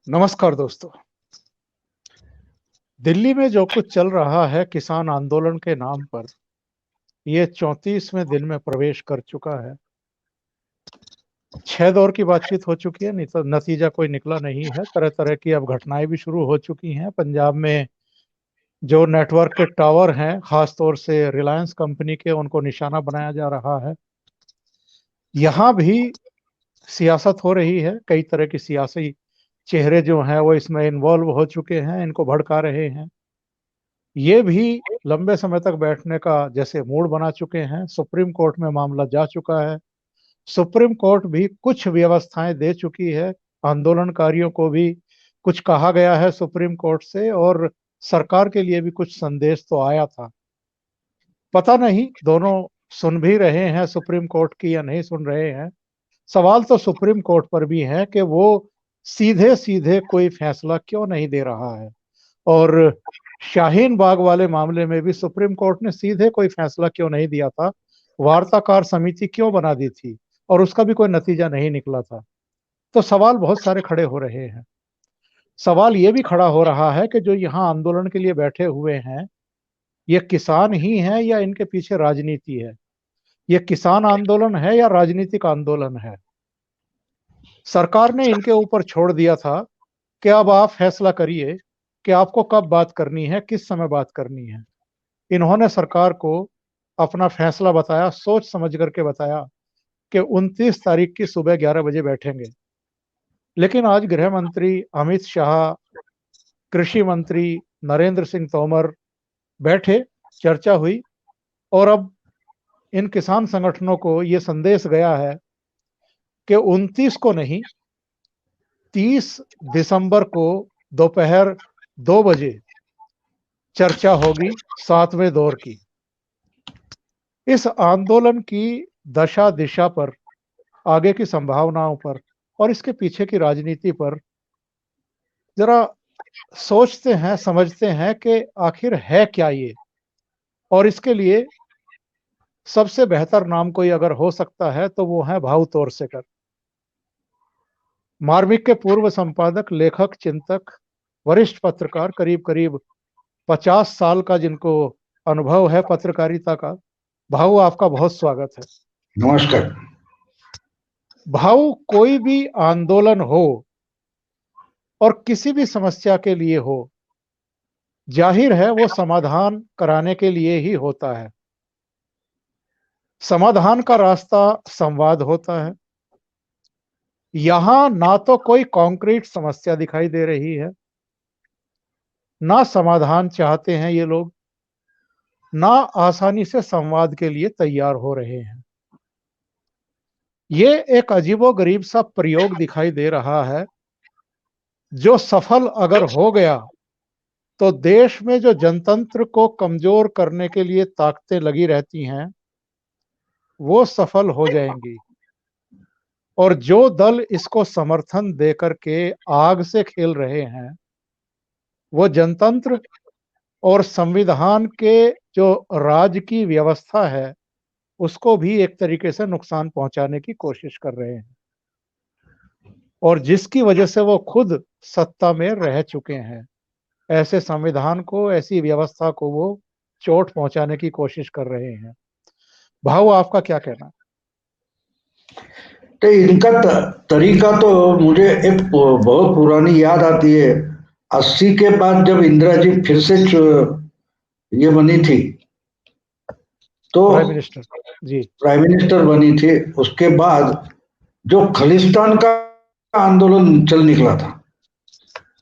नमस्कार दोस्तों। दिल्ली में जो कुछ चल रहा है किसान आंदोलन के नाम पर, ये 34वें दिन में प्रवेश कर चुका है। 6 दौर की बातचीत हो चुकी है, नतीजा कोई निकला नहीं है। तरह तरह की अब घटनाएं भी शुरू हो चुकी हैं। पंजाब में जो नेटवर्क के टावर हैं, खास तौर से रिलायंस कंपनी के, उनको निशाना बनाया जा रहा है। यहाँ भी सियासत हो रही है। कई तरह की सियासी चेहरे जो हैं वो इसमें इन्वॉल्व हो चुके हैं, इनको भड़का रहे हैं। ये भी लंबे समय तक बैठने का जैसे मूड बना चुके हैं। सुप्रीम कोर्ट में मामला जा चुका है। सुप्रीम कोर्ट भी कुछ व्यवस्थाएं दे चुकी है। आंदोलनकारियों को भी कुछ कहा गया है सुप्रीम कोर्ट से, और सरकार के लिए भी कुछ संदेश तो आया था। पता नहीं दोनों सुन भी रहे हैं सुप्रीम कोर्ट की या नहीं सुन रहे हैं। सवाल तो सुप्रीम कोर्ट पर भी है कि वो सीधे सीधे कोई फैसला क्यों नहीं दे रहा है। और शाहीन बाग वाले मामले में भी सुप्रीम कोर्ट ने सीधे कोई फैसला क्यों नहीं दिया था, वार्ताकार समिति क्यों बना दी थी, और उसका भी कोई नतीजा नहीं निकला था। तो सवाल बहुत सारे खड़े हो रहे हैं। सवाल ये भी खड़ा हो रहा है कि जो यहाँ आंदोलन के लिए बैठे हुए हैं, ये किसान ही हैं या इनके पीछे राजनीति है। ये किसान आंदोलन है या राजनीतिक आंदोलन है। सरकार ने इनके ऊपर छोड़ दिया था कि अब आप फैसला करिए कि आपको कब बात करनी है, किस समय बात करनी है। इन्होंने सरकार को अपना फैसला बताया, सोच समझ करके बताया कि 29 तारीख की सुबह 11 बजे बैठेंगे। लेकिन आज गृह मंत्री अमित शाह, कृषि मंत्री नरेंद्र सिंह तोमर बैठे, चर्चा हुई, और अब इन किसान संगठनों को यह संदेश गया है कि 29 को नहीं, 30 दिसंबर को दोपहर 2 बजे चर्चा होगी 7वें दौर की। इस आंदोलन की दशा दिशा पर, आगे की संभावनाओं पर और इसके पीछे की राजनीति पर जरा सोचते हैं, समझते हैं कि आखिर है क्या ये। और इसके लिए सबसे बेहतर नाम कोई अगर हो सकता है तो वो है भाऊ तोरसेकर, मार्मिक के पूर्व संपादक, लेखक, चिंतक, वरिष्ठ पत्रकार, करीब करीब 50 साल का जिनको अनुभव है पत्रकारिता का। भाऊ, आपका बहुत स्वागत है। नमस्कार। भाऊ, कोई भी आंदोलन हो और किसी भी समस्या के लिए हो, जाहिर है वो समाधान कराने के लिए ही होता है। समाधान का रास्ता संवाद होता है। यहां ना तो कोई कॉन्क्रीट समस्या दिखाई दे रही है, ना समाधान चाहते हैं ये लोग, ना आसानी से संवाद के लिए तैयार हो रहे हैं। ये एक अजीबोगरीब सा प्रयोग दिखाई दे रहा है, जो सफल अगर हो गया तो देश में जो जनतंत्र को कमजोर करने के लिए ताकतें लगी रहती हैं वो सफल हो जाएंगी। और जो दल इसको समर्थन देकर के आग से खेल रहे हैं, वो जनतंत्र और संविधान के जो राज की व्यवस्था है उसको भी एक तरीके से नुकसान पहुंचाने की कोशिश कर रहे हैं। और जिसकी वजह से वो खुद सत्ता में रह चुके हैं, ऐसे संविधान को, ऐसी व्यवस्था को वो चोट पहुंचाने की कोशिश कर रहे हैं। भाऊ, आपका क्या कहना? तो इनका तरीका तो मुझे एक बहुत पुरानी याद आती है। 80 के बाद जब इंदिरा जी फिर से ये बनी थी, तो प्राइम मिनिस्टर जी, प्राइम मिनिस्टर बनी थी, उसके बाद जो खलिस्तान का आंदोलन चल निकला था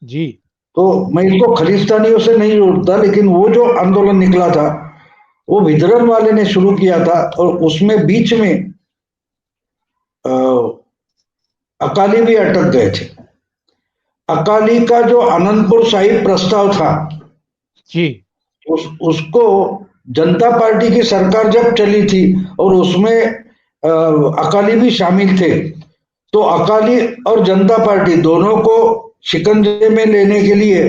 जी, तो मैं इसको खलिस्तानियों से नहीं जोड़ता, लेकिन वो जो आंदोलन निकला था वो विदर्भ वाले ने शुरू किया था, और उसमें बीच में अकाली भी अटक गए थे। अकाली का जो आनंदपुर साहिब प्रस्ताव था जी, उसको जनता पार्टी की सरकार जब चली थी और उसमें अकाली भी शामिल थे, तो अकाली और जनता पार्टी दोनों को शिकंजे में लेने के लिए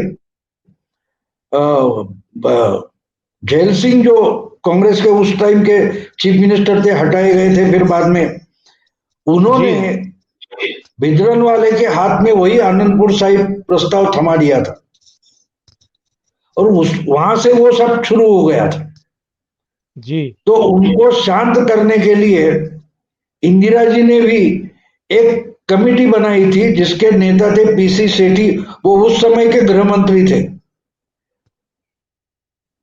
झैल सिंह, जो कांग्रेस के उस टाइम के चीफ मिनिस्टर थे, हटाए गए थे फिर बाद में, उन्होंने भिद्रन वाले के हाथ में वही आनंदपुर साहिब प्रस्ताव थमा दिया था और उस वहां से वो सब शुरू हो गया था। जी तो उनको शांत करने के लिए इंदिरा जी ने भी एक कमेटी बनाई थी जिसके नेता थे पीसी सेठी, वो उस समय के गृह मंत्री थे।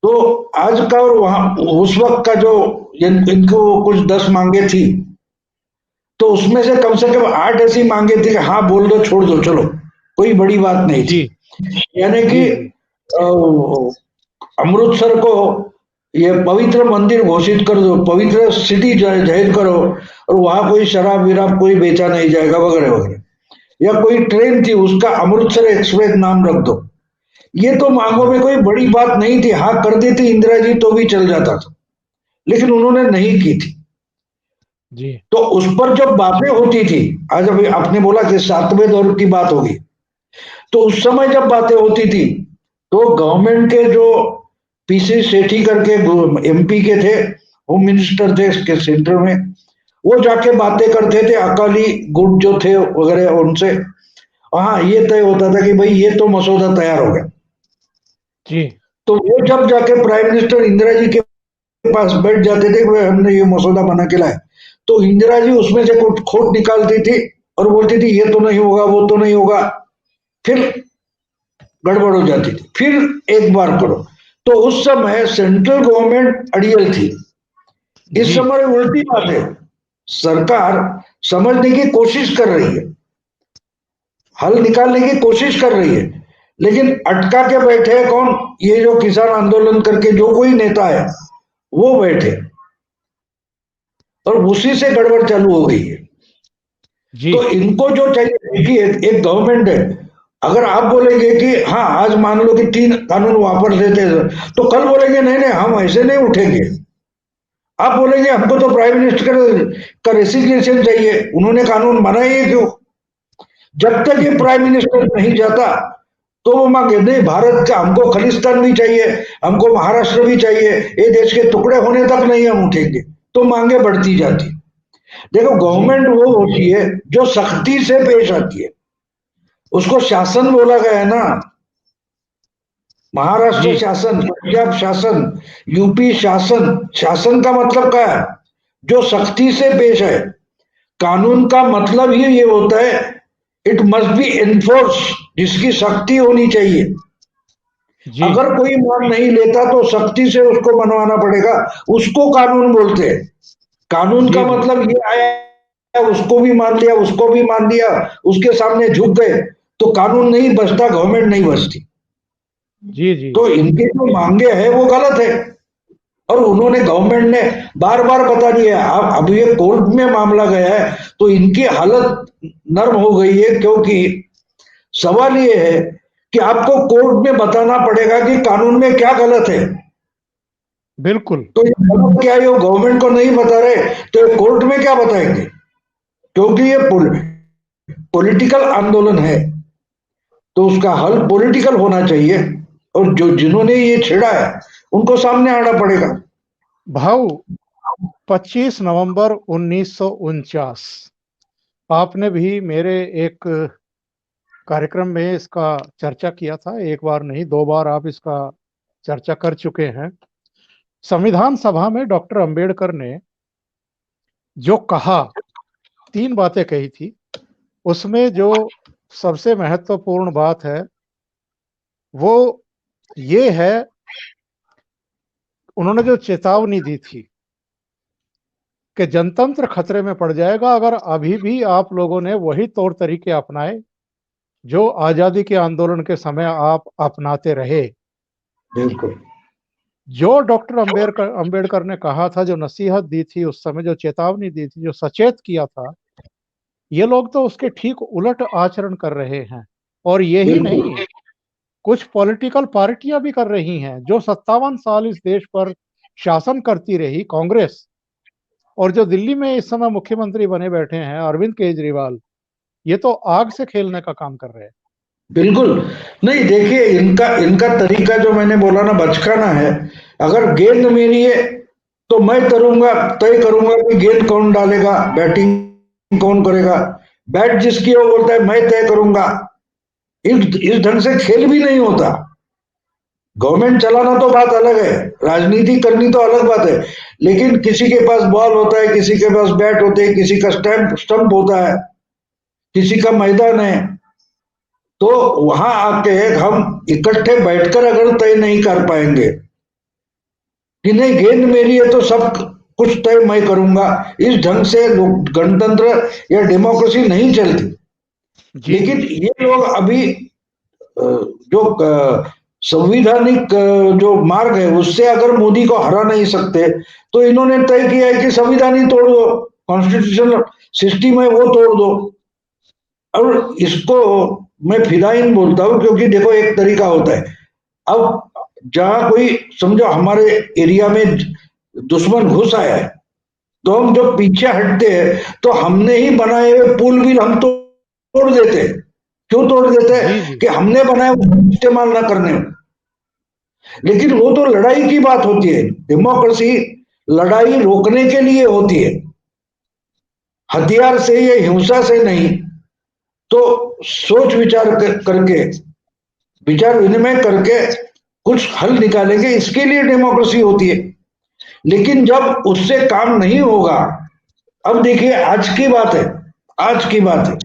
तो आज का और वहां उस वक्त का जो इनको कुछ 10 मांगे थी, तो उसमें से कम 8 ऐसी मांगे थी कि हाँ बोल दो छोड़ दो चलो, कोई बड़ी बात नहीं जी थी। यानी कि जी जी अमृतसर को ये पवित्र मंदिर घोषित कर दो, पवित्र सिटी जाहिर करो, और वहां कोई शराब विराब कोई बेचा नहीं जाएगा वगैरह वगैरह। या कोई ट्रेन थी उसका अमृतसर एक्सप्रेस नाम रख दो। ये तो मांगों जी में कोई बड़ी बात नहीं थी, हाँ कर देती इंदिरा जी तो भी चल जाता था, लेकिन उन्होंने नहीं की थी। जी तो उस पर जब बातें होती थी, आज अभी आपने बोला कि 7वें दौर की बात होगी, तो उस समय जब बातें होती थी तो गवर्नमेंट के जो पीसी सेठी करके एमपी के थे, होम मिनिस्टर थे इसके सेंटर में, वो जाके बातें करते थे अकाली गुट जो थे वगैरह उनसे। हाँ ये तय होता था कि भाई ये तो मसौदा तैयार हो गया। जी तो वो जब जाके प्राइम मिनिस्टर इंदिरा जी के पास बैठ जाते थे, भाई हमने ये मसौदा बना के लाए, तो इंदिरा जी उसमें से कुछ खोट निकालती थी और बोलती थी ये तो नहीं होगा वो तो नहीं होगा, फिर गड़बड़ हो जाती थी, फिर एक बार करो। तो उस समय सेंट्रल गवर्नमेंट अड़ियल थी। इस जी समय उल्टी बात है, सरकार समझने की कोशिश कर रही है, हल निकालने की कोशिश कर रही है, लेकिन अटका के बैठे हैं कौन? ये जो किसान आंदोलन करके जो कोई नेता है वो बैठे, और उसी से गड़बड़ चालू हो गई है। जी तो इनको जो चाहिए, देखिए एक गवर्नमेंट है, अगर आप बोलेंगे कि हाँ आज मान लो कि 3 कानून वापस लेते हैं, तो कल बोलेंगे नहीं नहीं हम ऐसे नहीं उठेंगे। आप बोलेंगे हमको तो प्राइम मिनिस्टर का रेसिग्नेशन चाहिए, उन्होंने कानून बनाए ही क्यों? जब तक ये प्राइम मिनिस्टर नहीं जाता तो वो मांगे नहीं, भारत का हमको खालिस्तान भी चाहिए, हमको महाराष्ट्र भी चाहिए, ये देश के टुकड़े होने तक नहीं हम उठेंगे। तो मांगे बढ़ती जाती। देखो जी गवर्नमेंट वो होती है जो सख्ती से पेश आती है, उसको शासन बोला गया है ना। महाराष्ट्र जी शासन, पंजाब शासन, यूपी शासन, शासन का मतलब क्या है? जो सख्ती से पेश है। कानून का मतलब ही ये होता है, इट मस्ट बी एनफोर्स, जिसकी सख्ती होनी चाहिए। जी अगर कोई मान नहीं लेता तो सख्ती से उसको मनवाना पड़ेगा, उसको कानून बोलते हैं। कानून का जी जी मतलब ये आया उसको भी मान लिया उसको भी मान लिया, उसके सामने झुक गए, तो कानून नहीं बचता, गवर्नमेंट नहीं बचती। जी जी तो इनके जो मांगे हैं वो गलत है, और उन्होंने गवर्नमेंट ने बार बार बता दिया। अब ये कोर्ट में मामला गया है तो इनकी हालत नर्म हो गई है, क्योंकि सवाल ये है कि आपको कोर्ट में बताना पड़ेगा कि कानून में क्या गलत है। बिल्कुल तो ये गलत क्या है वो गवर्नमेंट को नहीं बता रहे, तो ये कोर्ट में क्या बताएंगे? क्योंकि ये पॉलिटिकल आंदोलन है, तो उसका हल पॉलिटिकल होना चाहिए, और जो जिन्होंने ये छेड़ा है उनको सामने आना पड़ेगा। भाऊ 25 नवंबर 1949 आपने भी मेरे एक कार्यक्रम में इसका चर्चा किया था, एक बार नहीं 2 बार आप इसका चर्चा कर चुके हैं। संविधान सभा में डॉक्टर अंबेडकर ने जो कहा, 3 बातें कही थी, उसमें जो सबसे महत्वपूर्ण बात है वो ये है, उन्होंने जो चेतावनी दी थी कि जनतंत्र खतरे में पड़ जाएगा अगर अभी भी आप लोगों ने वही तौर तरीके अपनाए जो आजादी के आंदोलन के समय आप अपनाते रहे। बिल्कुल। जो डॉक्टर अंबेडकर ने कहा था, जो नसीहत दी थी उस समय, जो चेतावनी दी थी, जो सचेत किया था, ये लोग तो उसके ठीक उलट आचरण कर रहे हैं। और यही बिल्कुल। नहीं, कुछ पॉलिटिकल पार्टियां भी कर रही हैं। जो 57 साल इस देश पर शासन करती रही कांग्रेस, और जो दिल्ली में इस समय मुख्यमंत्री बने बैठे हैं अरविंद केजरीवाल, ये तो आग से खेलने का काम कर रहे हैं। बिल्कुल। नहीं देखिए इनका इनका तरीका जो मैंने बोला ना बचकाना है। अगर गेंद मेरी है तो मैं करूंगा, तय करूंगा कि गेंद कौन डालेगा, बैटिंग कौन करेगा, बैट जिसकी है वो बोलता है मैं तय करूंगा। इस ढंग से खेल भी नहीं होता। गवर्नमेंट चलाना तो बात अलग है, राजनीति करनी तो अलग बात है, लेकिन किसी के पास बॉल होता है, किसी के पास बैट होते हैं, किसी का स्टंप होता है, किसी का मैदान है, तो वहां आके हम इकट्ठे बैठकर अगर तय नहीं कर पाएंगे कि नहीं गेंद मेरी है तो सब कुछ तय मैं करूंगा, इस ढंग से गणतंत्र या डेमोक्रेसी नहीं चलती। जी लेकिन जी ये लोग अभी जो संविधानिक जो मार्ग है उससे अगर मोदी को हरा नहीं सकते, तो इन्होंने तय किया है कि संविधान ही तोड़ दो, कॉन्स्टिट्यूशनल सिस्टम है वो तोड़ दो। और इसको मैं फिदाइन बोलता हूं, क्योंकि देखो एक तरीका होता है। अब जहां कोई समझो हमारे एरिया में दुश्मन घुस आया है, तो हम जब पीछे हटते हैं तो हमने ही बनाए हुए पुल भी हम तोड़ देते हैं। क्यों तोड़ देते जी हैं? जी कि हमने बनाया इस्तेमाल ना करने में। लेकिन वो तो लड़ाई की बात होती है। डेमोक्रेसी लड़ाई रोकने के लिए होती है, हथियार से या हिंसा से नहीं। तो सोच विचार करके, विचार विनिमय करके कुछ हल निकालेंगे, इसके लिए डेमोक्रेसी होती है। लेकिन जब उससे काम नहीं होगा, अब देखिए आज की बात है, आज की बात है,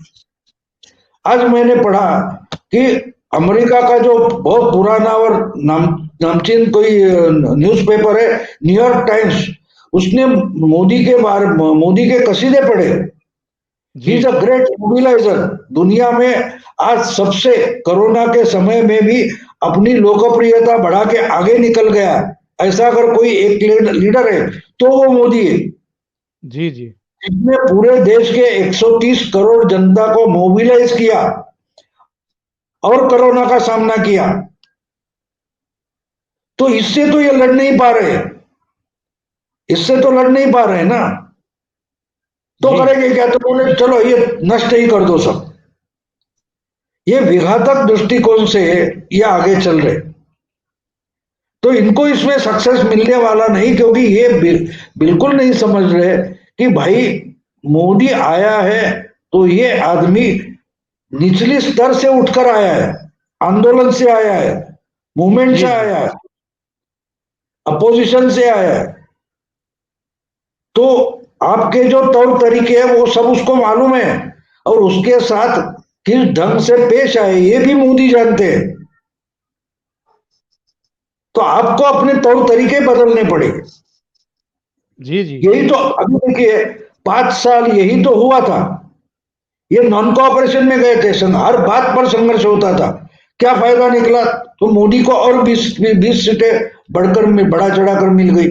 आज मैंने पढ़ा कि अमेरिका का जो बहुत पुराना और नामचीन कोई न्यूज़पेपर है, न्यूयॉर्क टाइम्स, उसने मोदी के कसीदे पढ़े। ही जी इज अ ग्रेट मोबिलाइजर। दुनिया में आज सबसे, कोरोना के समय में भी अपनी लोकप्रियता बढ़ा के आगे निकल गया, ऐसा अगर कोई एक लीडर है तो वो मोदी है। जी जी इसने पूरे देश के 130 करोड़ जनता को मोबिलाइज किया और कोरोना का सामना किया। तो इससे तो ये लड़ नहीं पा रहे, इससे तो लड़ नहीं पा रहे ना। तो जी करेंगे क्या? तो बोले चलो ये नष्ट ही कर दो सब। ये विघातक दृष्टिकोण से ये आगे चल रहे, तो इनको इसमें सक्सेस मिलने वाला नहीं, क्योंकि ये बिल्कुल नहीं समझ रहे कि भाई मोदी आया है तो ये आदमी निचली स्तर से उठकर आया है, आंदोलन से आया है, मूवमेंट से जी जी आया है, अपोजिशन से आया है। तो आपके जो तौर तरीके हैं वो सब उसको मालूम है, और उसके साथ किस ढंग से पेश आए ये भी मोदी जानते हैं। तो आपको अपने तौर तरीके बदलने पड़ेंगे। जी जी यही तो अभी देखिए, 5 साल यही तो हुआ था। ये नॉन कोऑपरेशन में गए थे, हर बात पर संघर्ष होता था। क्या फायदा निकला? तो मोदी को और 20 सीटें बढ़कर में बढ़ा चढ़ाकर मिल गई।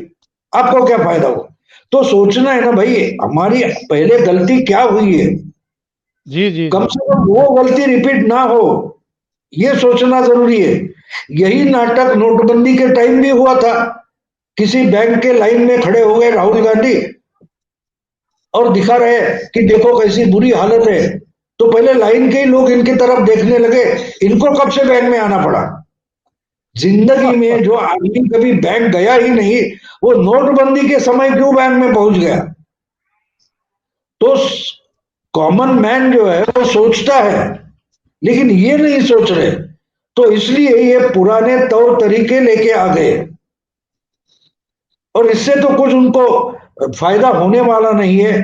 आपको क्या फायदा हुआ? तो सोचना है ना भाई, हमारी पहले गलती क्या हुई है, जी जी कम जी से कम वो गलती रिपीट ना हो, ये सोचना जरूरी है। यही नाटक नोटबंदी के टाइम भी हुआ था। किसी बैंक के लाइन में खड़े हो गए राहुल गांधी और दिखा रहे कि देखो कैसी बुरी हालत है, तो पहले लाइन के ही लोग इनकी तरफ देखने लगे। इनको कब से बैंक में आना पड़ा? जिंदगी में जो आदमी कभी बैंक गया ही नहीं, वो नोटबंदी के समय क्यों बैंक में पहुंच गया? तो कॉमन मैन जो है वो सोचता है, लेकिन ये नहीं सोच रहे। तो इसलिए ये पुराने तौर तरीके लेके आ गए, और इससे तो कुछ उनको फायदा होने वाला नहीं है।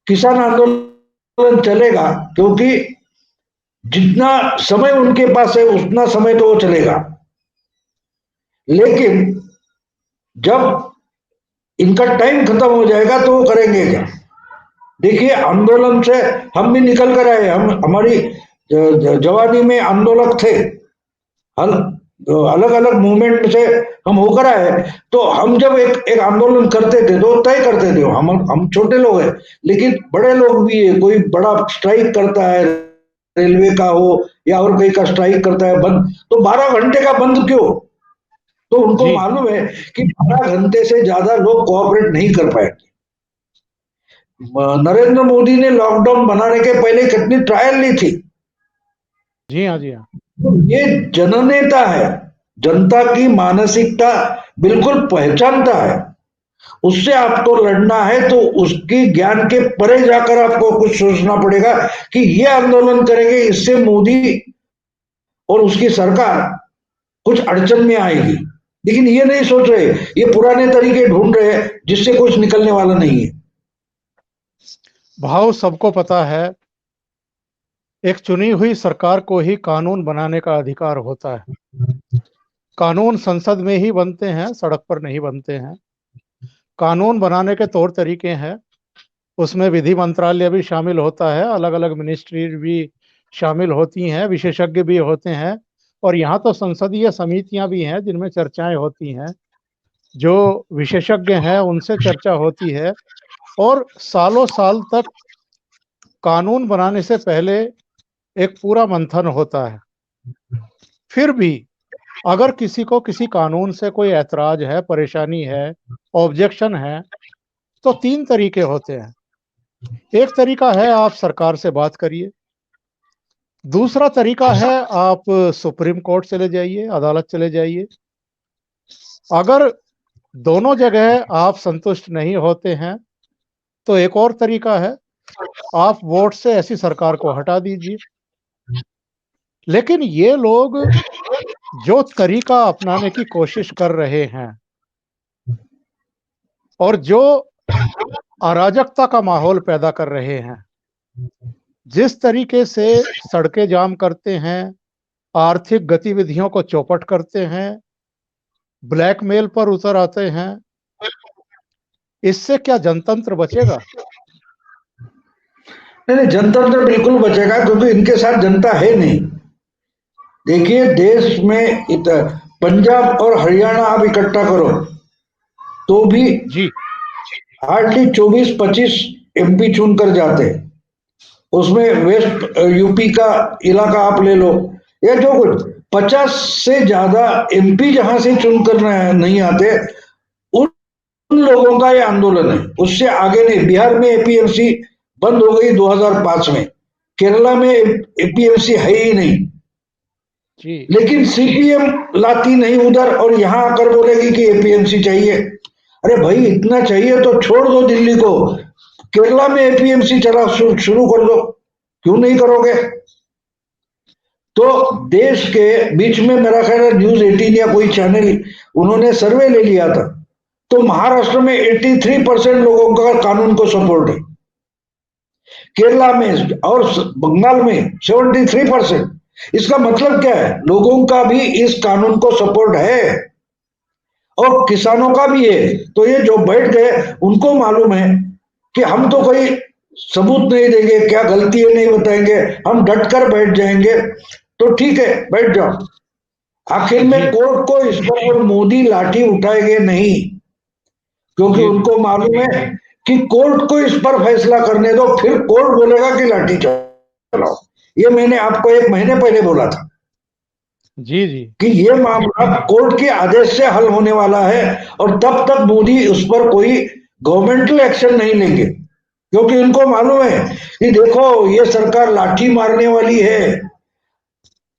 किसान आंदोलन चलेगा, क्योंकि जितना समय उनके पास है उतना समय तो वो चलेगा। लेकिन जब इनका टाइम खत्म हो जाएगा तो वो करेंगे क्या? देखिए आंदोलन से हम भी निकल कर आए, हम हमारी जवानी में आंदोलक थे, अलग अलग मूवमेंट से हम होकर आए। तो हम जब एक एक आंदोलन करते थे तो तय करते थे, हम छोटे लोग हैं, लेकिन बड़े लोग भी है, कोई बड़ा स्ट्राइक करता है, रेलवे का हो या और कहीं का स्ट्राइक करता है बंद, तो 12 घंटे का बंद क्यों? तो उनको जी मालूम है कि 12 घंटे से ज्यादा लोग कोऑपरेट नहीं कर पाएंगे। नरेंद्र मोदी ने लॉकडाउन बनाने के पहले कितनी ट्रायल ली थी। जी हाँ जी हाँ तो ये जननेता है, जनता की मानसिकता बिल्कुल पहचानता है। उससे आपको लड़ना है तो उसकी ज्ञान के परे जाकर आपको कुछ सोचना पड़ेगा कि ये आंदोलन करेंगे, इससे मोदी और उसकी सरकार कुछ अड़चन में आएगी। लेकिन ये नहीं सोच रहे, ये पुराने तरीके ढूंढ रहे हैं जिससे कुछ निकलने वाला नहीं है। भाव सबको पता है, एक चुनी हुई सरकार को ही कानून बनाने का अधिकार होता है। कानून संसद में ही बनते हैं, सड़क पर नहीं बनते हैं। कानून बनाने के तौर तरीके हैं, उसमें विधि मंत्रालय भी शामिल होता है, अलग अलग मिनिस्ट्री भी शामिल होती हैं, विशेषज्ञ भी होते हैं, और यहाँ तो संसदीय समितियां भी हैं जिनमें चर्चाएं होती हैं, जो विशेषज्ञ हैं उनसे चर्चा होती है, और सालों साल तक कानून बनाने से पहले एक पूरा मंथन होता है। फिर भी अगर किसी को किसी कानून से कोई ऐतराज है, परेशानी है, ऑब्जेक्शन है, तो तीन तरीके होते हैं। एक तरीका है आप सरकार से बात करिए, दूसरा तरीका है आप सुप्रीम कोर्ट चले जाइए, अदालत चले जाइए। अगर दोनों जगह आप संतुष्ट नहीं होते हैं तो एक और तरीका है, आप वोट से ऐसी सरकार को हटा दीजिए। लेकिन ये लोग जो तरीका अपनाने की कोशिश कर रहे हैं और जो अराजकता का माहौल पैदा कर रहे हैं, जिस तरीके से सड़कें जाम करते हैं, आर्थिक गतिविधियों को चौपट करते हैं, ब्लैकमेल पर उतर आते हैं, इससे क्या जनतंत्र बचेगा? नहीं नहीं, जनतंत्र बिल्कुल बचेगा क्योंकि इनके साथ जनता है नहीं। देखिए देश में पंजाब और हरियाणा आप इकट्ठा करो तो भी जी हार्डली 24-25 एमपी चुन कर जाते हैं। उसमें वेस्ट यूपी का इलाका आप ले लो या जो कुछ 50 से ज्यादा एमपी जहां से चुनकर नहीं आते, उन लोगों का ये आंदोलन है, उससे आगे नहीं। बिहार में एपीएमसी बंद हो गई 2005 में, केरला में एपीएमसी है ही नहीं, जी लेकिन सीपीएम लाती नहीं उधर और यहां आकर बोलेगी कि एपीएमसी चाहिए। अरे भाई इतना चाहिए तो छोड़ दो दिल्ली को, केरला में एपीएमसी चला शुरू कर दो, क्यों नहीं करोगे? तो देश के बीच में मेरा ख्याल है न्यूज 18 या कोई चैनल, उन्होंने सर्वे ले लिया था, तो महाराष्ट्र में 83% लोगों का कानून को सपोर्ट है, केरला में और बंगाल में 73%। इसका मतलब क्या है, लोगों का भी इस कानून को सपोर्ट है और किसानों का भी है। तो ये जो बैठ गए उनको मालूम है कि हम तो कोई सबूत नहीं देंगे, क्या गलती है नहीं बताएंगे, हम डट कर बैठ जाएंगे, तो ठीक है बैठ जाओ। आखिर में जी कोर्ट को इस पर मोदी लाठी उठाएंगे नहीं, क्योंकि जी उनको मालूम है कि कोर्ट को इस पर फैसला करने दो, फिर कोर्ट बोलेगा कि लाठी चलाओ। ये मैंने आपको 1 महीने पहले बोला था जी जी कि ये मामला कोर्ट के आदेश से हल होने वाला है और तब तक मोदी उस पर कोई गवर्नमेंटल एक्शन नहीं लेंगे, क्योंकि उनको मालूम है कि देखो ये सरकार लाठी मारने वाली है,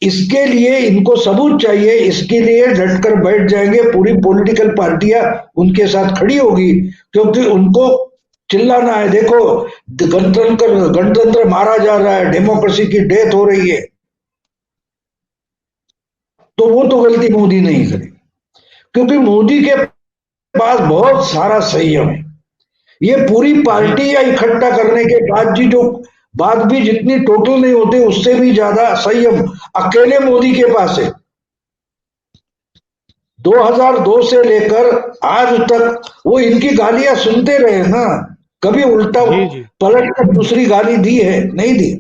इसके लिए इनको सबूत चाहिए, इसके लिए डटकर बैठ जाएंगे। पूरी पॉलिटिकल पार्टियां उनके साथ खड़ी होगी, क्योंकि उनको चिल्लाना है देखो गणतंत्र गणतंत्र मारा जा रहा है, डेमोक्रेसी की डेथ हो रही है। तो वो तो गलती मोदी नहीं करे, क्योंकि मोदी के पास बहुत सारा संयम है। ये पूरी जी पार्टी या इकट्ठा करने के बाद जी जो बात भी जितनी टोटल नहीं होती उससे भी ज्यादा संयम अकेले मोदी के पास है। 2002 से लेकर आज तक वो इनकी गालियां सुनते रहे ना, कभी उल्टा जी जी पलट कर दूसरी गाली दी है? नहीं दी।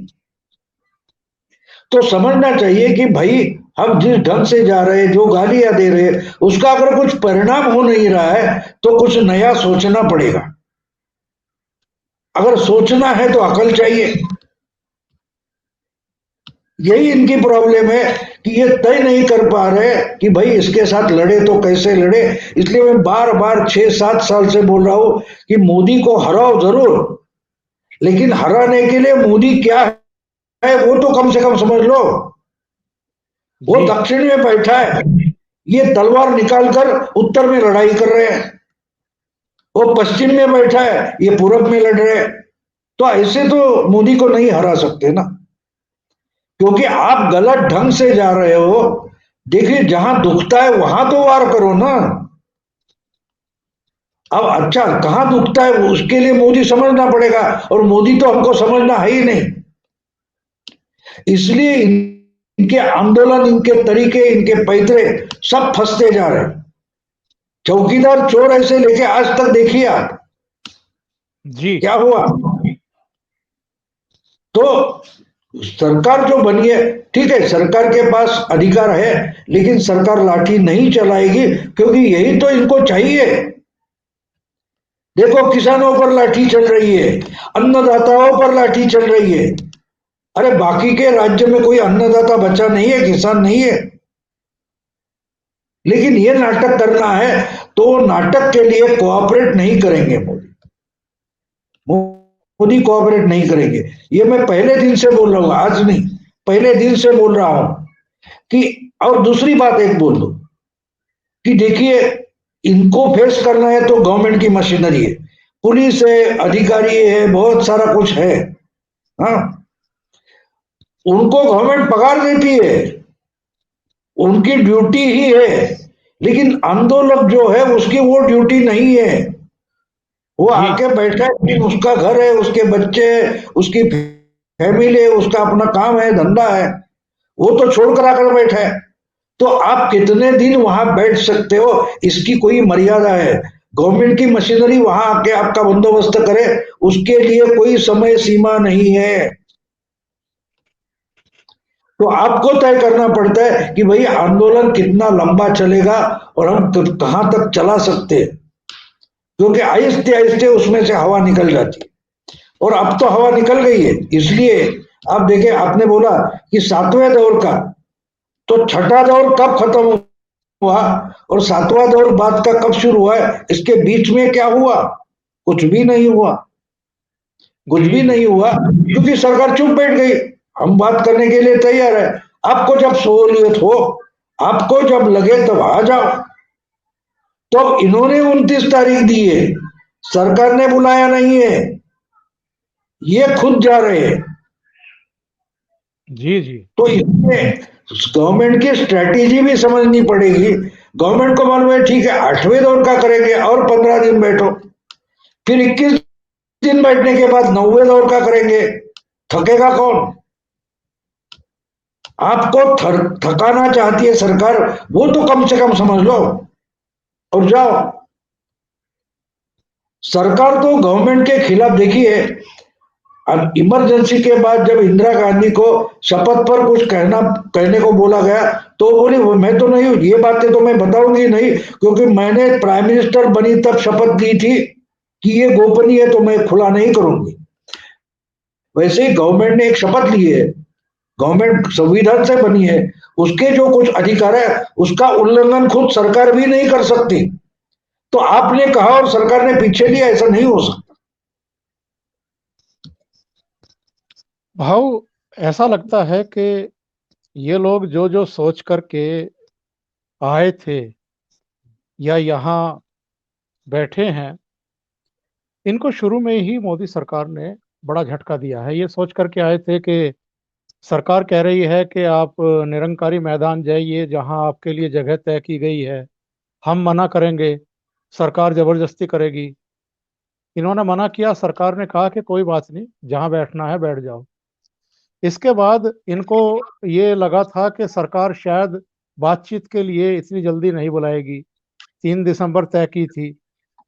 तो समझना चाहिए कि भाई हम जिस ढंग से जा रहे हैं, जो गालियां दे रहे हैं, उसका अगर कुछ परिणाम हो नहीं रहा है तो कुछ नया सोचना पड़ेगा। अगर सोचना है तो अकल चाहिए। यही इनकी प्रॉब्लम है कि ये तय नहीं कर पा रहे कि भाई इसके साथ लड़े तो कैसे लड़े। इसलिए मैं बार बार 6-7 साल से बोल रहा हूं कि मोदी को हराओ जरूर, लेकिन हराने के लिए मोदी क्या है वो तो कम से कम समझ लो। वो जी दक्षिण में बैठा है, ये तलवार निकालकर उत्तर में लड़ाई कर रहे हैं, वो पश्चिम में बैठा है, ये पूरब में लड़ रहे हैं। तो ऐसे तो मोदी को नहीं हरा सकते ना, क्योंकि आप गलत ढंग से जा रहे हो। देखिए, जहां दुखता है वहां तो वार करो ना। अब अच्छा, कहां दुखता है उसके लिए मोदी समझना पड़ेगा, और मोदी तो हमको समझना है ही नहीं। इसलिए इनके आंदोलन, इनके तरीके, इनके पैतरे सब फंसते जा रहे हैं। चौकीदार चोर ऐसे लेके आज तक देखिए आप जी क्या हुआ। तो सरकार जो बनी है, ठीक है, सरकार के पास अधिकार है, लेकिन सरकार लाठी नहीं चलाएगी, क्योंकि यही तो इनको चाहिए। देखो, किसानों पर लाठी चल रही है, अन्नदाताओं पर लाठी चल रही है। अरे बाकी के राज्य में कोई अन्नदाता बचा नहीं है, किसान नहीं है, लेकिन ये नाटक करना है तो नाटक के लिए कोऑपरेट नहीं करेंगे मोदी। मोदी कोऑपरेट नहीं करेंगे, ये मैं पहले दिन से बोल रहा हूं, आज नहीं, पहले दिन से बोल रहा हूं कि। और दूसरी बात एक बोल दो कि देखिए, इनको फेस करना है तो गवर्नमेंट की मशीनरी है, पुलिस है, अधिकारी है, बहुत सारा कुछ है। हाँ, उनको गवर्नमेंट पगार देती है, उनकी ड्यूटी ही है, लेकिन आंदोलक जो है उसकी वो ड्यूटी नहीं है। वो जी आके बैठा है कि उसका घर है, उसके बच्चे हैं, उसकी फैमिली है, उसका अपना काम है, धंधा है, वो तो छोड़ कर आकर बैठा है। तो आप कितने दिन वहां बैठ सकते हो, इसकी कोई मर्यादा है। गवर्नमेंट की मशीनरी वहां आके आपका बंदोबस्त करे, उसके लिए कोई समय सीमा नहीं है। तो आपको तय करना पड़ता है कि भाई आंदोलन कितना लंबा चलेगा और हम कहां तक चला सकते हैं, क्योंकि आहिस्ते आहिस्ते उसमें से हवा निकल जाती है, और अब तो हवा निकल गई है। इसलिए आप देखें, आपने बोला कि सातवें दौर का, तो छठा दौर कब खत्म हुआ और सातवां दौर बाद का कब शुरू हुआ है, इसके बीच में क्या हुआ? कुछ भी नहीं हुआ, कुछ जी भी जी नहीं हुआ, क्योंकि सरकार चुप बैठ गई। हम बात करने के लिए तैयार है, आपको जब सहूलियत हो, आपको जब लगे तब आ जाओ। तो अब इन्होंने 29 तारीख दी है, सरकार ने बुलाया नहीं है, ये खुद जा रहे हैं। जी जी तो इसमें गवर्नमेंट की स्ट्रेटेजी भी समझनी पड़ेगी। गवर्नमेंट को मालूम है, ठीक है, 8वें दौर का करेंगे और 15 दिन बैठो, फिर 21 दिन बैठने के बाद 9वें दौर का करेंगे। थकेगा कौन? आपको थकाना चाहती है सरकार, वो तो कम से कम समझ लो और जाओ। सरकार तो गवर्नमेंट के खिलाफ, देखिए, अब इमरजेंसी के बाद जब इंदिरा गांधी को शपथ पर कुछ कहने को बोला गया, तो बोली मैं तो नहीं, ये बातें तो मैं बताऊंगी नहीं, क्योंकि मैंने प्राइम मिनिस्टर बनी तब शपथ ली थी कि ये गोपनीय है, तो मैं खुला नहीं करूंगी। वैसे ही गवर्नमेंट ने एक शपथ ली है, गवर्नमेंट संविधान से बनी है, उसके जो कुछ अधिकार है उसका उल्लंघन खुद सरकार भी नहीं कर सकती। तो आपने कहा और सरकार ने पीछे लिया, ऐसा नहीं हो सकता। भाव, ऐसा लगता है कि ये लोग जो जो सोच करके आए थे या यहाँ बैठे हैं, इनको शुरू में ही मोदी सरकार ने बड़ा झटका दिया है। ये सोच करके आए थे कि सरकार कह रही है कि आप निरंकारी मैदान जाइए जहां आपके लिए जगह तय की गई है, हम मना करेंगे, सरकार जबरदस्ती करेगी। इन्होंने मना किया, सरकार ने कहा कि कोई बात नहीं, जहां बैठना है बैठ जाओ। इसके बाद इनको ये लगा था कि सरकार शायद बातचीत के लिए इतनी जल्दी नहीं बुलाएगी। 3 दिसंबर तय की थी,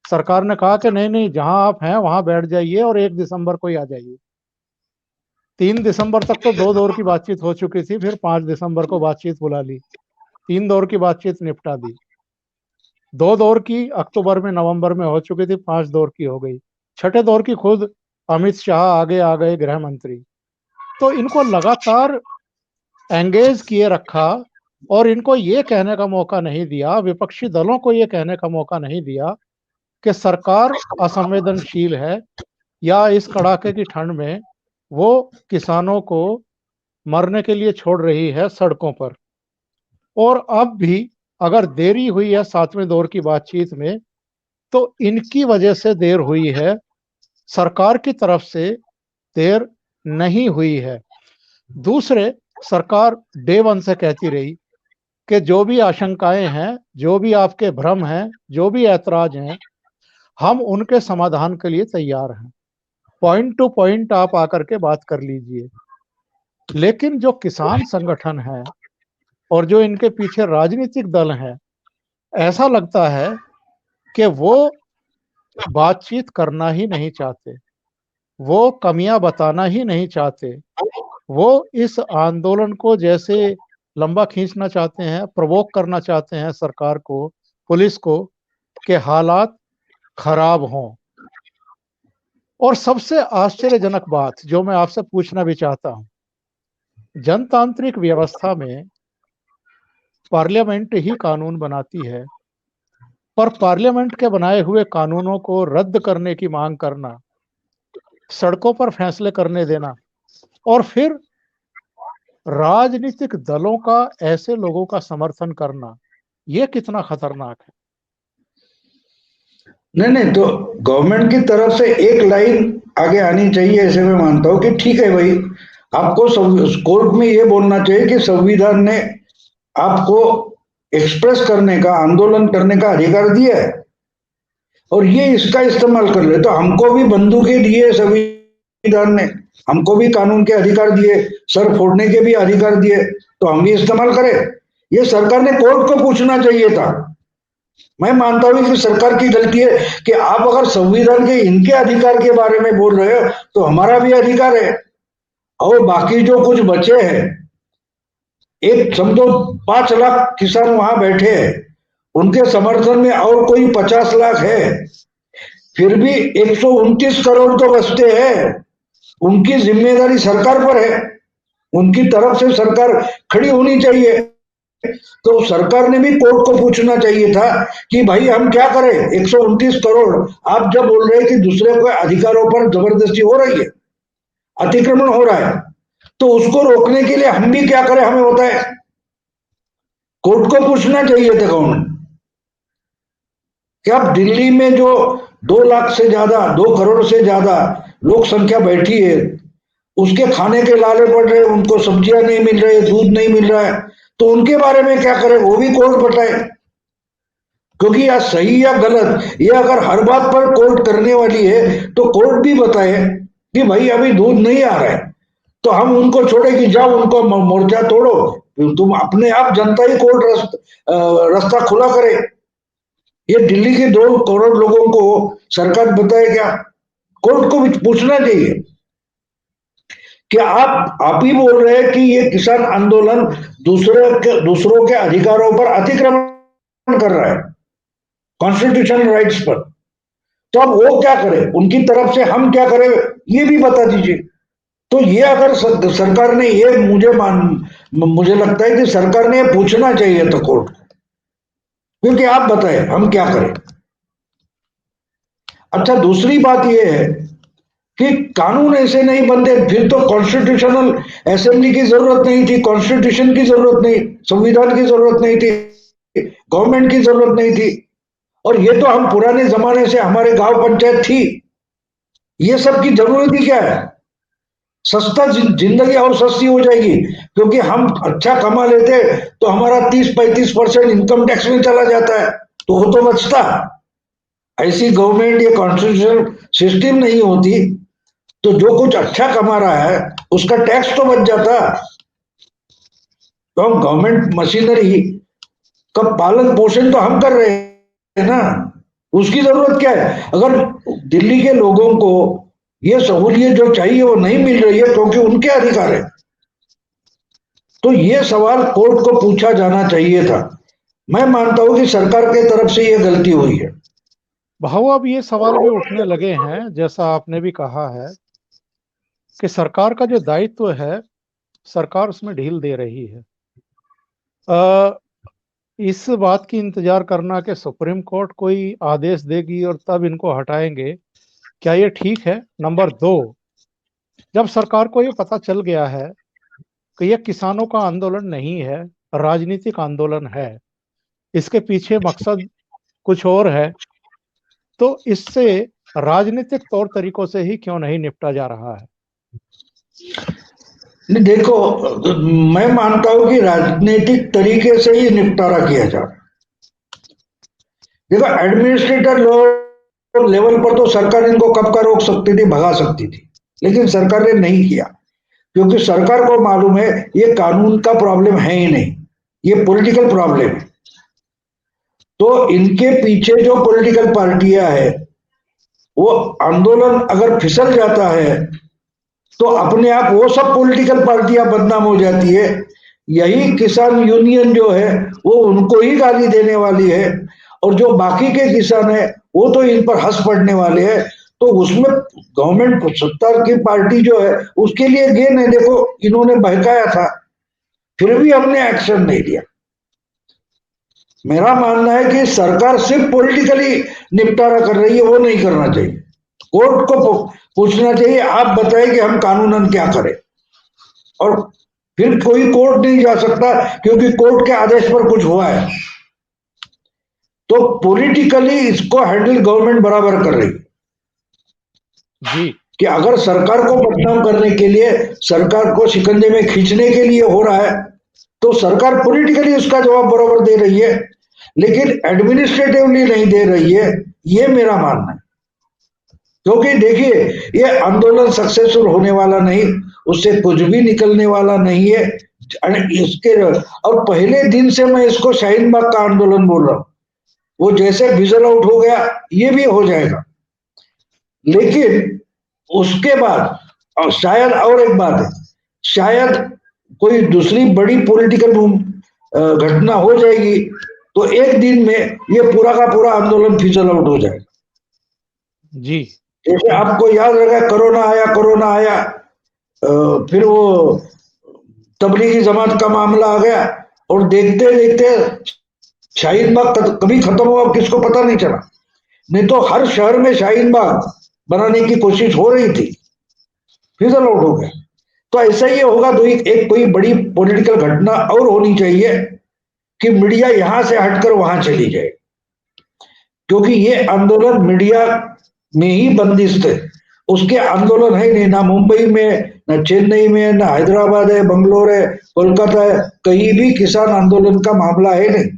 सरकार ने कहा कि नहीं नहीं, जहां आप हैं वहां बैठ जाइए और 1 दिसंबर को ही आ जाइए। 3 दिसंबर तक तो 2 दौर की बातचीत हो चुकी थी, फिर 5 दिसंबर को बातचीत बुला ली, 3 दौर की बातचीत निपटा दी। 2 दौर की अक्टूबर में नवंबर में हो चुकी थी, 5 दौर की हो गई। छठे दौर की खुद अमित शाह आगे आ गए, गृह मंत्री। तो इनको लगातार एंगेज किए रखा, और इनको ये कहने का मौका नहीं दिया, विपक्षी दलों को ये कहने का मौका नहीं दिया कि सरकार असंवेदनशील है, या इस कड़ाके की ठंड में वो किसानों को मरने के लिए छोड़ रही है सड़कों पर। और अब भी अगर देरी हुई है 7वें दौर की बातचीत में, तो इनकी वजह से देर हुई है, सरकार की तरफ से देर नहीं हुई है। दूसरे, सरकार डे वन से कहती रही कि जो भी आशंकाएं हैं, जो भी आपके भ्रम हैं, जो भी ऐतराज हैं, हम उनके समाधान के लिए तैयार हैं, पॉइंट टू पॉइंट आप आकर के बात कर लीजिए। लेकिन जो किसान संगठन है और जो इनके पीछे राजनीतिक दल हैं, ऐसा लगता है कि वो बातचीत करना ही नहीं चाहते, वो कमियां बताना ही नहीं चाहते, वो इस आंदोलन को जैसे लंबा खींचना चाहते हैं, प्रवोक करना चाहते हैं सरकार को, पुलिस को, कि हालात खराब हों। और सबसे आश्चर्यजनक बात जो मैं आपसे पूछना भी चाहता हूं, जनतांत्रिक व्यवस्था में पार्लियामेंट ही कानून बनाती है, पर पार्लियामेंट के बनाए हुए कानूनों को रद्द करने की मांग करना, सड़कों पर फैसले करने देना, और फिर राजनीतिक दलों का ऐसे लोगों का समर्थन करना, यह कितना खतरनाक है। नहीं नहीं, तो गवर्नमेंट की तरफ से एक लाइन आगे आनी चाहिए, ऐसे मैं मानता हूं कि ठीक है भाई, आपको कोर्ट में ये बोलना चाहिए कि संविधान ने आपको एक्सप्रेस करने का, आंदोलन करने का अधिकार दिया है और ये इसका इस्तेमाल कर ले। तो हमको भी बंदूकें दिए संविधान ने, हमको भी कानून के अधिकार दिए, सर फोड़ने के भी अधिकार दिए, तो हम भी इस्तेमाल करें। ये सरकार ने कोर्ट को पूछना चाहिए था। मैं मानता हूं कि सरकार की गलती है कि आप अगर संविधान के इनके अधिकार के बारे में बोल रहे हो तो हमारा भी अधिकार है। और बाकी जो कुछ बचे हैं, एक समझो 5 लाख किसान वहां बैठे हैं, उनके समर्थन में और कोई 50 लाख है, फिर भी 129 करोड़ तो बचते हैं। उनकी जिम्मेदारी सरकार पर है, उनकी तरफ से सरकार खड़ी होनी चाहिए। तो सरकार ने भी कोर्ट को पूछना चाहिए था कि भाई हम क्या करें, 129 करोड़ आप जब बोल रहे हैं कि दूसरे के अधिकारों पर जबरदस्ती हो रही है, अतिक्रमण हो रहा है, तो उसको रोकने के लिए हम भी क्या करें, हमें बताएं। कोर्ट को पूछना चाहिए था गवर्नमेंट। क्या दिल्ली में जो 2 लाख से ज्यादा, 2 करोड़ से ज्यादा लोक संख्या बैठी है, उसके खाने के लाले पड़ रहे, उनको सब्जियां नहीं मिल रही, दूध नहीं मिल रहा है, तो उनके बारे में क्या करें, वो भी कोर्ट बताए। क्योंकि या सही या गलत, ये अगर हर बात पर कोर्ट करने वाली है तो कोर्ट भी बताए कि भाई अभी दूध नहीं आ रहा है, तो हम उनको छोड़े कि जाओ उनको मोर्चा तोड़ो, तुम अपने आप, जनता ही कोर्ट रास्ता खुला करे। ये दिल्ली के 2 करोड़ लोगों को सरकार बताए क्या? कोर्ट को भी पूछना चाहिए कि आप ही बोल रहे हैं कि ये किसान आंदोलन दूसरों के अधिकारों पर अतिक्रमण कर रहा है, कॉन्स्टिट्यूशनल राइट्स पर। तो अब वो क्या करें, उनकी तरफ से हम क्या करें, ये भी बता दीजिए। तो ये अगर सरकार ने ये, मुझे लगता है कि सरकार ने ये पूछना चाहिए था कोर्ट, क्योंकि आप बताएं हम क्या करें। अच्छा, दूसरी बात यह है कि कानून ऐसे नहीं बनते, फिर तो कॉन्स्टिट्यूशनल असेंबली की जरूरत नहीं थी, कॉन्स्टिट्यूशन की जरूरत नहीं, संविधान की जरूरत नहीं थी, गवर्नमेंट की जरूरत नहीं थी। और ये तो हम पुराने जमाने से, हमारे गांव पंचायत थी, ये सब की जरूरत ही क्या है? सस्ता जिंदगी और सस्ती हो जाएगी, क्योंकि हम अच्छा कमा लेते तो हमारा 30-35% इनकम टैक्स में चला जाता है, तो वो तो बचता। ऐसी गवर्नमेंट, ये कॉन्स्टिट्यूशनल सिस्टम नहीं होती तो जो कुछ अच्छा कमा रहा है उसका टैक्स तो बच जाता। तो हम गवर्नमेंट मशीनरी का पालन पोषण तो हम कर रहे हैं ना, उसकी जरूरत क्या है? अगर दिल्ली के लोगों को ये सहूलियत जो चाहिए वो नहीं मिल रही है क्योंकि उनके अधिकार है, तो ये सवाल कोर्ट को पूछा जाना चाहिए था। मैं मानता हूं कि सरकार की तरफ से ये गलती हुई है। भाव अब ये सवाल भी उठने लगे हैं, जैसा आपने भी कहा है, कि सरकार का जो दायित्व है, सरकार उसमें ढील दे रही है। इस बात की इंतजार करना कि सुप्रीम कोर्ट कोई आदेश देगी और तब इनको हटाएंगे, क्या ये ठीक है? नंबर दो, जब सरकार को ये पता चल गया है कि यह किसानों का आंदोलन नहीं है, राजनीतिक आंदोलन है, इसके पीछे मकसद कुछ और है, तो इससे राजनीतिक तौर तरीकों से ही क्यों नहीं निपटा जा रहा है? नहीं, देखो, मैं मानता हूं कि राजनीतिक तरीके से ही निपटारा किया जा रहा है। देखो, एडमिनिस्ट्रेटर लेवल पर तो सरकार इनको कब का रोक सकती थी, भगा सकती थी, लेकिन सरकार ने नहीं किया, क्योंकि सरकार को मालूम है ये कानून का प्रॉब्लम है ही नहीं, ये पॉलिटिकल प्रॉब्लम है। तो इनके पीछे जो पॉलिटिकल पार्टियां हैं, वो आंदोलन अगर फिसल जाता है तो अपने आप वो सब पॉलिटिकल पार्टियां बदनाम हो जाती है। यही किसान यूनियन जो है वो उनको ही गाली देने वाली है, और जो बाकी के किसान है वो तो इन पर हंस पड़ने वाले हैं। तो उसमें गवर्नमेंट सत्ता की पार्टी जो है उसके लिए गेन है। देखो, इन्होंने बहकाया था, फिर भी हमने एक्शन नहीं लिया। मेरा मानना है कि सरकार सिर्फ पॉलिटिकली निपटारा कर रही है, वो नहीं करना चाहिए। कोर्ट को पूछना चाहिए, आप बताएं कि हम कानूनन क्या करें, और फिर कोई कोर्ट नहीं जा सकता क्योंकि कोर्ट के आदेश पर कुछ हुआ है। तो पॉलिटिकली इसको हैंडल गवर्नमेंट बराबर कर रही है जी, कि अगर सरकार को बदनाम करने के लिए, सरकार को शिकंजे में खींचने के लिए हो रहा है, तो सरकार पॉलिटिकली उसका जवाब बराबर दे रही है, लेकिन एडमिनिस्ट्रेटिवली नहीं दे रही है, ये मेरा मानना है। क्योंकि देखिए, ये आंदोलन सक्सेसफुल होने वाला नहीं, उससे कुछ भी निकलने वाला नहीं है। इसके और पहले दिन से मैं इसको शाहीन बाग का आंदोलन बोल रहा हूं। वो जैसे फिजल आउट हो गया, ये भी हो जाएगा। लेकिन उसके बाद, और शायद और एक बात है, शायद कोई दूसरी बड़ी पॉलिटिकल घटना हो जाएगी, तो एक दिन में ये पूरा का पूरा आंदोलन फिजल आउट हो जाएगा। जी, जैसे आपको याद रहेगा, कोरोना आया, फिर वो तबलीगी जमात का मामला आ गया, और देखते देखते शाहीन बाग कभी खत्म हुआ किसको पता नहीं चला। नहीं तो हर शहर में शाहीन बाग बनाने की कोशिश हो रही थी, फिजल आउट हो गया। तो ऐसा ही होगा, एक कोई बड़ी पॉलिटिकल घटना और होनी चाहिए कि मीडिया यहां से हटकर वहां चली जाए, क्योंकि ये आंदोलन मीडिया में ही बंदिश थे। उसके आंदोलन है नहीं, ना मुंबई में, ना चेन्नई में, ना हैदराबाद है, बंगलोर है, कोलकाता है, कहीं भी किसान आंदोलन का मामला है नहीं।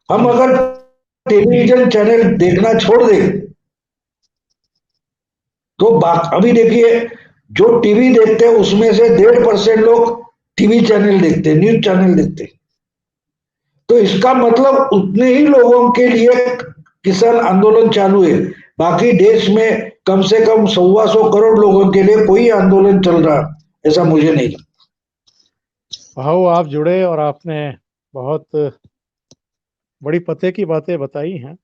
हम अगर टेलीविजन चैनल देखना छोड़ दें तो बात, अभी देखिए, जो टीवी देखते हैं उसमें से 1.5% लोग टीवी चैनल देखते हैं, न्यूज चैनल देखते हैं। तो इसका मतलब उतने ही लोगों के लिए किसान आंदोलन चालू है। बाकी देश में कम से कम 125 करोड़ लोगों के लिए कोई आंदोलन चल रहा, ऐसा मुझे नहीं लगता। भाऊ आप जुड़े और आपने बहुत बड़ी पते की बातें बताई हैं।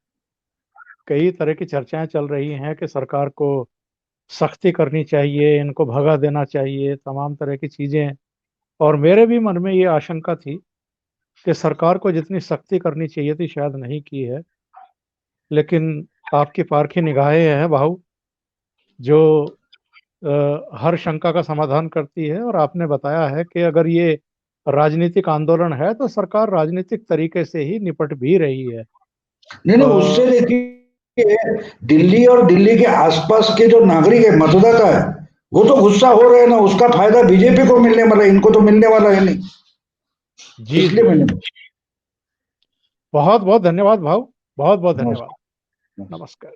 कई तरह की चर्चाएं चल रही हैं कि सरकार को सख्ती करनी चाहिए, इनको भगा देना चाहिए, तमाम तरह की चीजें। और मेरे भी मन में ये आशंका थी कि सरकार को जितनी सख्ती करनी चाहिए थी शायद नहीं की है। लेकिन आपकी पारखी निगाहें हैं भाऊ, जो हर शंका का समाधान करती है। और आपने बताया है कि अगर ये राजनीतिक आंदोलन है तो सरकार राजनीतिक तरीके से ही निपट भी रही है। नहीं नहीं, उससे देखिए, दिल्ली और दिल्ली के आसपास के जो नागरिक है, मतदाता है, वो तो गुस्सा हो रहे हैं ना, उसका फायदा बीजेपी को मिलने वाला है, इनको तो मिलने वाला है नहीं। जी इसलिए जी, मैंने, बहुत बहुत धन्यवाद भाऊ, बहुत बहुत धन्यवाद। नमस्कार। नमस्कार।